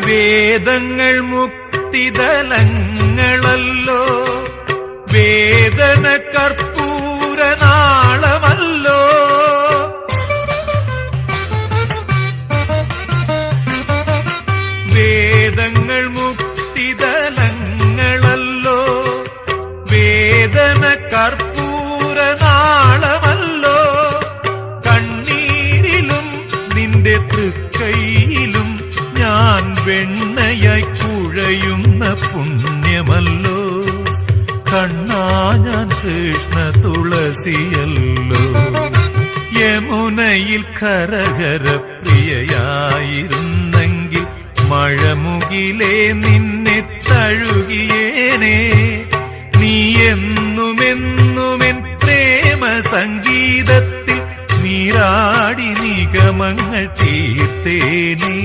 വേദങ്ങൾ മുക്തിതലങ്ങളല്ലോ, വേദന കർപ്പൂരനാളമല്ലോ. വേദങ്ങൾ മുക്തിതലങ്ങളല്ലോ, വേദന കർപ്പൂരനാളമല്ലോ. കണ്ണീരിലും നിന്റെ തൃക്കൈയിലും ഞാൻ വെണ്ണയായി കുഴയുന്ന പുണ്യമല്ലോ. കണ്ണാ ഞാൻ കൃഷ്ണ തുളസിയല്ലോ. യമുനയിൽ കരകര പ്രിയയായിരുന്നെങ്കിൽ മഴമുകിലേ നിന്നെ തഴുകിയേനെ. നീ എന്നുമെന്നുമെൻ പ്രേമ സംഗീതത്തിൽ നീരാടി നിഗമങ്ങൾ തീർത്തേനേ.